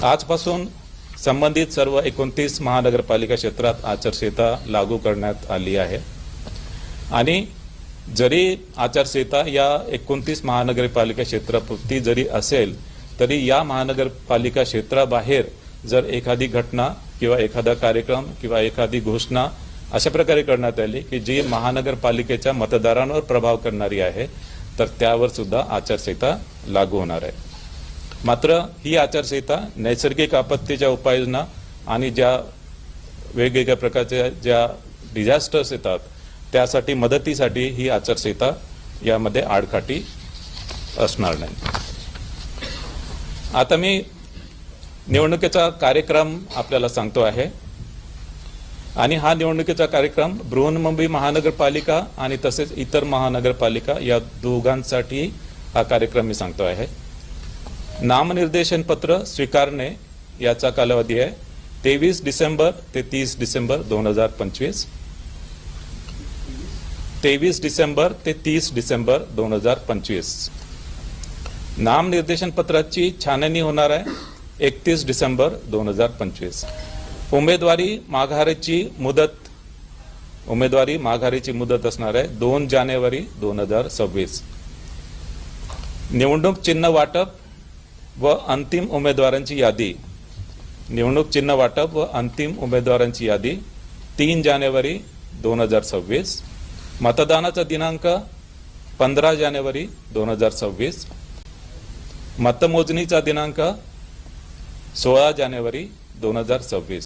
आजपासून संबंधित सर्व 29 महानगरपालिका क्षेत्रात आचारसंहिता लागू करण्यात आली आहे आणि जरी आचारसंहिता या 29 महानगरपालिका क्षेत्रापुरती जरी असेल तरी या महानगरपालिका क्षेत्राबाहेर जर एखादी घटना किंवा एखादा कार्यक्रम किंवा एखादी घोषणा अशा प्रकारे करण्यात आली की जी महानगरपालिकेच्या मतदारांवर प्रभाव करणारी आहे तर त्यावर सुद्धा आचारसंहिता लागू होणार आहे। मात्र ही आचारसंहिता नैसर्गिक आपत्तीच्या उपाययोजना आणि ज्या वेगवेगळ्या प्रकारच्या ज्या डिझास्टर्स येतात त्यासाठी मदतीसाठी ही आचारसंहिता यामध्ये आडकाठी असणार नाही। आता मी निवडणुकीचा कार्यक्रम आपल्याला सांगतो आहे आणि हा निवडणुकीचा कार्यक्रम बृहन्मुंबई महानगरपालिका आणि तसेच इतर महानगरपालिका या दोघांसाठी हा कार्यक्रम मी सांगतो आहे। नामनिर्देशन पत्र स्वीकारणे याचा कालावधी आहे 23 डिसेंबर ते 30 डिसेंबर 2025। 23 डिसेंबर ते 30 डिसेंबर 2025। नामनिर्देशन पत्राची छाननी होणार आहे 31 डिसेंबर 2025। उमेदवारी माघारीची मुदत असणार आहे 2 जानेवारी 2026। निवडणूक चिन्ह वाटप व अंतिम उमेदवारांची यादी 3 जानेवारी 2026। मतदानाचा दिनांक 15 जानेवारी 2026। मतमोजणीचा दिनांक 16 जानेवारी 2026।